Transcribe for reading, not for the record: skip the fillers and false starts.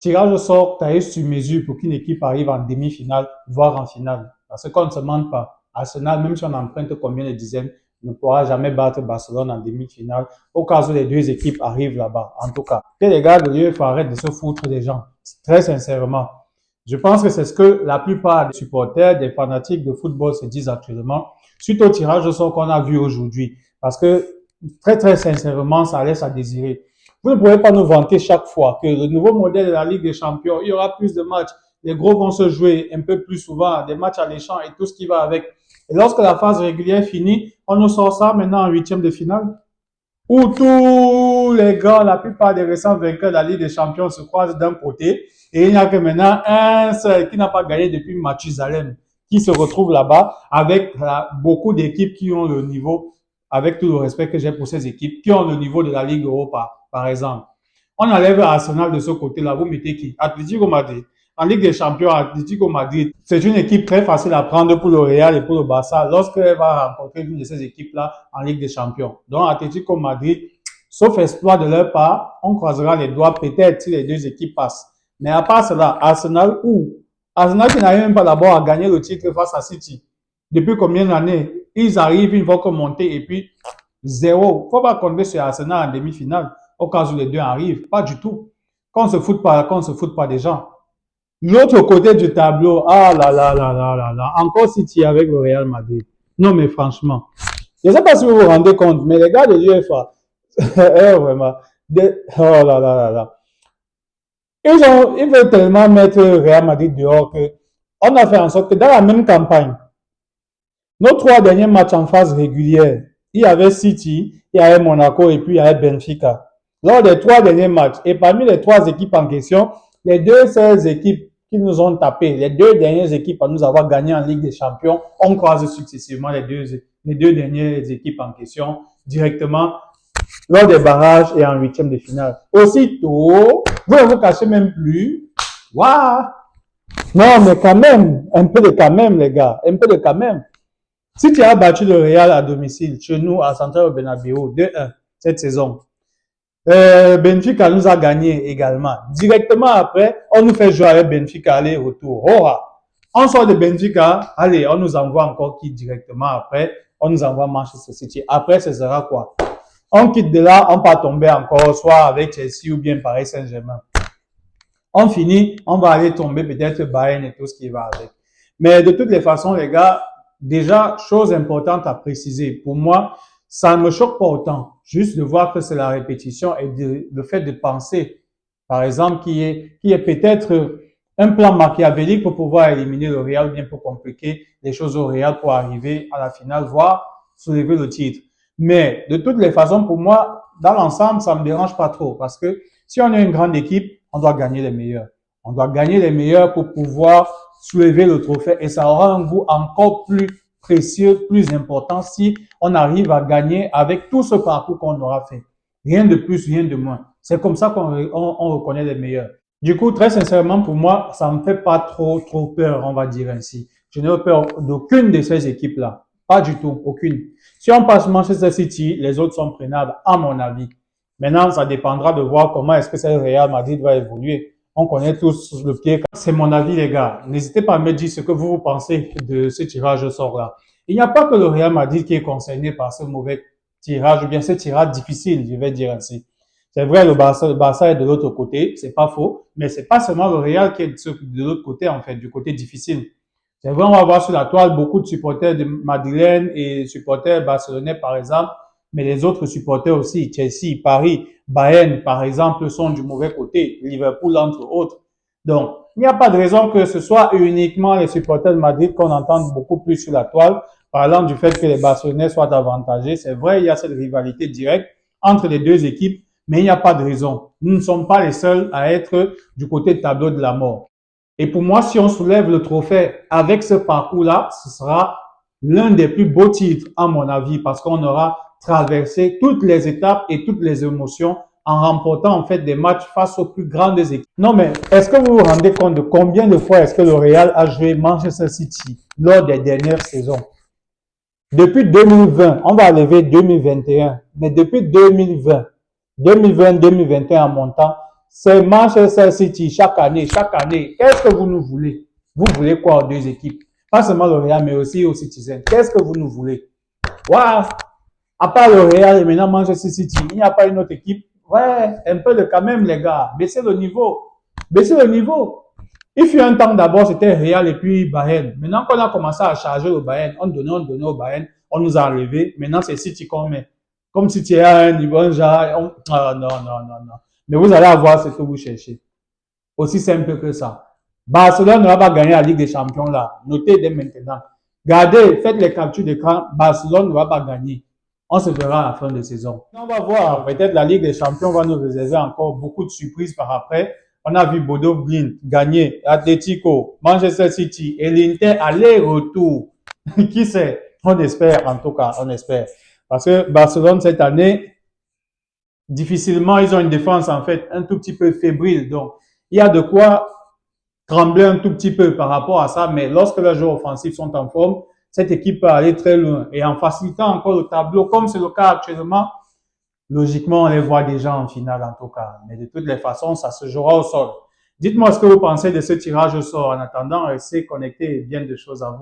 tirage au sort taillé sur mesure pour qu'une équipe arrive en demi-finale, voire en finale. Parce qu'on ne se mente pas. Arsenal, même si on emprunte combien de dizaines, ne pourra jamais battre Barcelone en demi-finale au cas où les deux équipes arrivent là-bas. En tout cas, que les gars de l'UEFA arrêtent de se foutre des gens. Très sincèrement. Je pense que c'est ce que la plupart des supporters, des fanatiques de football se disent actuellement, suite au tirage au sort qu'on a vu aujourd'hui. Parce que, très sincèrement, ça laisse à désirer. Vous ne pouvez pas nous vanter chaque fois que le nouveau modèle de la Ligue des Champions, il y aura plus de matchs, les gros vont se jouer un peu plus souvent, des matchs alléchants et tout ce qui va avec. Et lorsque la phase régulière finit, on nous sort ça maintenant en huitième de finale, où tous les gars, la plupart des récents vainqueurs de la Ligue des Champions se croisent d'un côté, et il n'y a que maintenant un seul qui n'a pas gagné depuis Mathusalem, qui se retrouve là-bas avec beaucoup d'équipes qui ont le niveau, avec tout le respect que j'ai pour ces équipes, qui ont le niveau de la Ligue Europa, par exemple. On enlève Arsenal de ce côté-là, vous mettez qui? Atlético Madrid. En Ligue des Champions, Atlético Madrid, c'est une équipe très facile à prendre pour le Real et pour le Barça lorsqu'elle va rencontrer une de ces équipes-là en Ligue des Champions. Donc, Atlético Madrid, sauf exploit de leur part, on croisera les doigts peut-être si les deux équipes passent. Mais à part cela, Arsenal Arsenal qui n'arrive même pas d'abord à gagner le titre face à City. Depuis combien d'années? Ils arrivent une fois qu'on monte et puis zéro. Faut pas compter sur Arsenal en demi-finale au cas où les deux arrivent. Pas du tout. Qu'on se foute pas des gens. L'autre côté du tableau, ah là là là là là là, encore City avec le Real Madrid. Non mais franchement, je ne sais pas si vous vous rendez compte, mais les gars de l'UEFA, vraiment, oh là là là là. Ils veulent tellement mettre le Real Madrid dehors que on a fait en sorte que dans la même campagne, nos trois derniers matchs en phase régulière, il y avait City, il y avait Monaco et puis il y avait Benfica. Lors des trois derniers matchs, et parmi les trois équipes en question, les deux seules équipes qui nous ont tapé, les deux dernières équipes à nous avoir gagné en Ligue des Champions, on croise successivement les deux dernières équipes en question directement lors des barrages et en huitième de finale. Aussitôt, vous ne vous cachez même plus. Waouh! Non, mais quand même, un peu de quand même, les gars, un peu de quand même. Si tu as battu le Real à domicile, chez nous, à Santiago Bernabéu, 2-1 cette saison, Benfica nous a gagné également. Directement après, on nous fait jouer avec Benfica aller-retour. Oh, on sort de Benfica, allez, on nous envoie encore qui directement après, on nous envoie Manchester City. Après, ce sera quoi? On quitte de là, on part tomber encore, soit avec Chelsea ou bien Paris Saint-Germain. On finit, on va aller tomber peut-être Bayern et tout ce qui va avec. Mais de toutes les façons, les gars, déjà, chose importante à préciser. Pour moi, ça ne me choque pas autant. Juste de voir que c'est la répétition et le fait de penser, par exemple, qu'il y ait peut-être un plan machiavélique pour pouvoir éliminer le Real ou bien pour compliquer les choses au Real pour arriver à la finale, voire soulever le titre. Mais de toutes les façons, pour moi, dans l'ensemble, ça me dérange pas trop parce que si on est une grande équipe, on doit gagner les meilleurs. On doit gagner les meilleurs pour pouvoir soulever le trophée et ça aura un goût encore plus précieux, plus important si on arrive à gagner avec tout ce parcours qu'on aura fait. Rien de plus, rien de moins. C'est comme ça qu'on reconnaît les meilleurs. Du coup, très sincèrement, pour moi, ça me fait pas trop peur, on va dire ainsi. Je n'ai peur d'aucune de ces équipes-là. Pas du tout, aucune. Si on passe Manchester City, les autres sont prenables, à mon avis. Maintenant, ça dépendra de voir comment est-ce que ce Real Madrid va évoluer. On connaît tous le pied. C'est mon avis, les gars. N'hésitez pas à me dire ce que vous pensez de ce tirage au sort-là. Il n'y a pas que le Real Madrid qui est concerné par ce mauvais tirage, ou bien ce tirage difficile, je vais dire ainsi. C'est vrai, le Barça est de l'autre côté, c'est pas faux, mais c'est pas seulement le Real qui est de l'autre côté, en fait, du côté difficile. C'est vrai, on va voir sur la toile beaucoup de supporters de Madeleine et supporters barcelonais, par exemple, mais les autres supporters aussi, Chelsea, Paris, Bayern, par exemple, sont du mauvais côté, Liverpool, entre autres. Donc, il n'y a pas de raison que ce soit uniquement les supporters de Madrid qu'on entende beaucoup plus sur la toile, parlant du fait que les Barcelonais soient avantagés. C'est vrai, il y a cette rivalité directe entre les deux équipes, mais il n'y a pas de raison. Nous ne sommes pas les seuls à être du côté du tableau de la mort. Et pour moi, si on soulève le trophée avec ce parcours-là, ce sera l'un des plus beaux titres, à mon avis, parce qu'on aura traversé toutes les étapes et toutes les émotions en remportant en fait des matchs face aux plus grandes équipes. Non, mais est-ce que vous vous rendez compte de combien de fois est-ce que le Real a joué Manchester City lors des dernières saisons? Depuis 2020, on va lever 2021, mais depuis 2020, 2021 en montant, C'est Manchester City chaque année, chaque année. Qu'est-ce que vous nous voulez? Vous voulez quoi aux deux équipes? Pas seulement le Real, mais aussi aux Citizens. Qu'est-ce que vous nous voulez? Ouais, à part le Real et maintenant Manchester City, il n'y a pas une autre équipe. Ouais, un peu de quand même, les gars. Baissez le niveau. Baissez le niveau. Il fut un temps d'abord, c'était Real et puis Bayern. Maintenant qu'on a commencé à charger le Bayern, on donnait au Bayern, on nous a enlevé. Maintenant, c'est City qu'on met. Comme City est à un niveau, genre, ah, non, non, non, non. Mais vous allez avoir ce que vous cherchez. Aussi simple que ça. Barcelone ne va pas gagner la Ligue des Champions là. Notez dès maintenant. Gardez, faites les captures d'écran. Barcelone ne va pas gagner. On se verra à la fin de saison. On va voir. Peut-être la Ligue des Champions va nous réserver encore beaucoup de surprises par après. On a vu Bodo Glimt gagner, Atletico, Manchester City et l'Inter aller-retour. Qui sait? On espère, en tout cas, on espère. Parce que Barcelone, cette année, difficilement, ils ont une défense, en fait, un tout petit peu fébrile. Donc, il y a de quoi trembler un tout petit peu par rapport à ça. Mais lorsque les joueurs offensifs sont en forme, cette équipe peut aller très loin. Et en facilitant encore le tableau, comme c'est le cas actuellement, logiquement, on les voit déjà en finale en tout cas. Mais de toutes les façons, ça se jouera au sol. Dites-moi ce que vous pensez de ce tirage au sort. En attendant, restez connectés et bien de choses à vous.